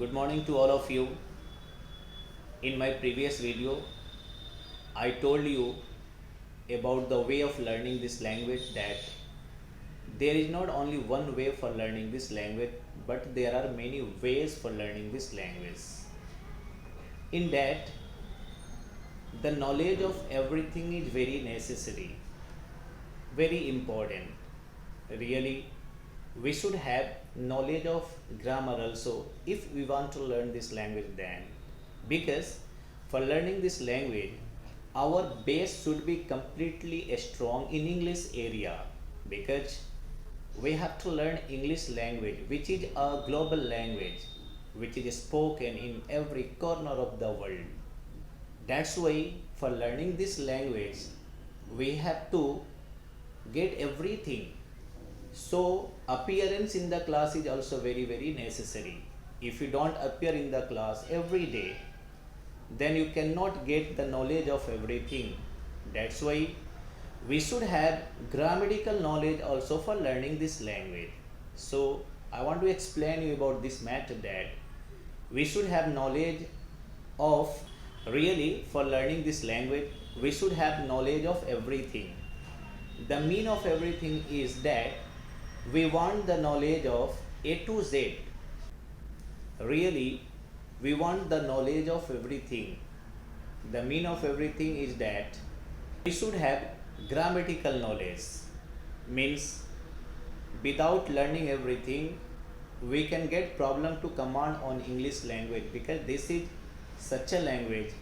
Good morning to all of you. In my previous video, I told you about the way of learning this language, that there is not only one way for learning this language, but there are many ways for learning this language. In that, the knowledge of everything is very necessary, very important. Really, we should have knowledge of grammar also if we want to learn this language, then because for learning this language our base should be completely strong in English area, because we have to learn English language, which is a global language, which is spoken in every corner of the world. That's why for learning this language we have to get everything. So appearance in the class is also very necessary. If you don't appear in the class every day, then you cannot get the knowledge of everything. That's why we should have grammatical knowledge also for learning this language. So I want to explain you about this matter, that we should have knowledge of, really for learning this language we should have knowledge of everything. The mean of everything is that we want the knowledge of A to Z. Really, we want the knowledge of everything. The mean of everything is that we should have grammatical knowledge. Means without learning everything, we can get problem to command on English language, because this is such a language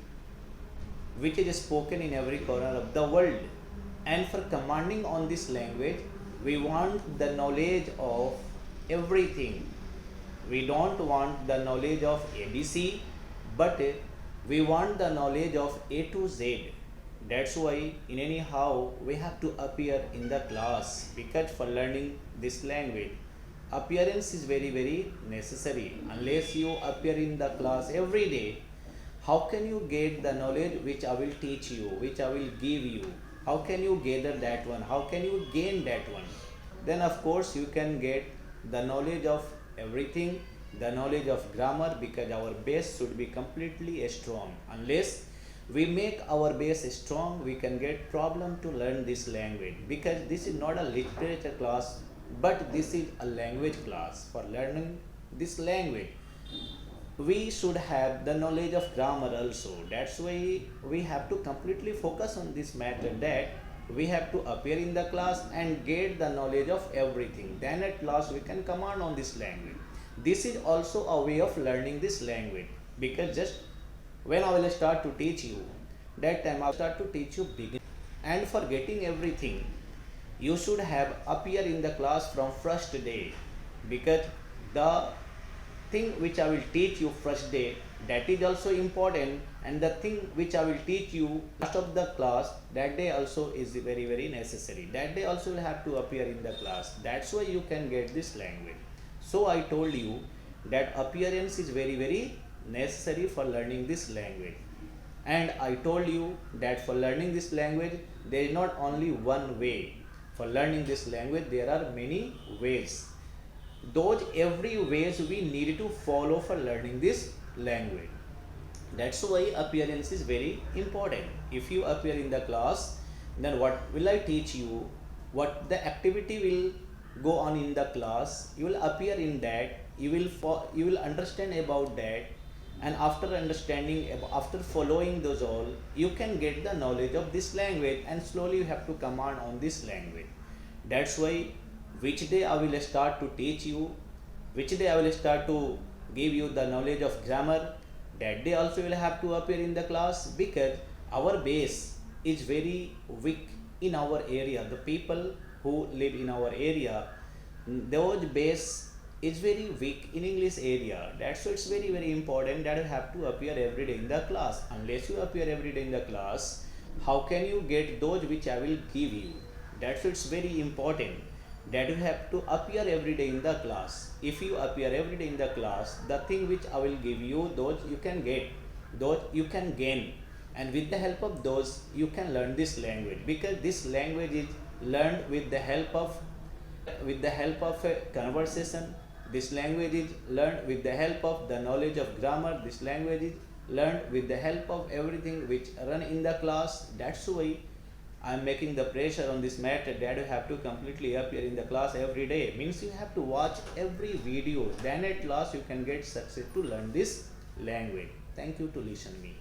which is spoken in every corner of the world. And for commanding on this language, we want the knowledge of everything. We don't want the knowledge of ABC, but we want the knowledge of A to Z. That's why in anyhow we have to appear in the class, because for learning this language appearance is very necessary. Unless you appear in the class every day, how can you get the knowledge which I will teach you, which I will give you? How can you gather that one? How can you gain that one? Then of course you can get the knowledge of everything, the knowledge of grammar, because our base should be completely strong. Unless we make our base strong, we can get problem to learn this language, because this is not a literature class, but this is a language class. For learning this language we should have the knowledge of grammar also. That's why we have to completely focus on this matter, that we have to appear in the class and get the knowledge of everything. Then at last we can command on this language. This is also a way of learning this language, because just when I will start to teach you, that time I will start to teach you begin. And for getting everything, you should have appear in the class from first day, because the thing which I will teach you first day, that is also important, and the thing which I will teach you last of the class, that day also is very necessary. That day also will have to appear in the class. That's why you can get this language. So I told you that appearance is very necessary for learning this language. And I told you that for learning this language there is not only one way. For learning this language there are many ways. Those every ways we need to follow for learning this language. That's why appearance is very important. If you appear in the class, then what will I teach you, what the activity will go on in the class, you will appear in that, you will understand about that, and after understanding, after following those all, you can get the knowledge of this language, and slowly you have to command on this language. That's why which day I will start to teach you, which day I will start to give you the knowledge of grammar, that day also will have to appear in the class, because our base is very weak in our area. The people who live in our area, those base is very weak in English area. That's why it's very important that you have to appear every day in the class. Unless you appear every day in the class, how can you get those which I will give you? That's why it's very important that you have to appear every day in the class. If you appear every day in the class, the thing which I will give you, those you can get, those you can gain, and with the help of those you can learn this language, because this language is learned with the help of a conversation, This language is learned with the help of the knowledge of grammar. This language is learned with the help of everything which run in the class. That's why I am making the pressure on this matter that you have to completely appear in the class every day. Means you have to watch every video. Then at last you can get success to learn this language. Thank you to listen me.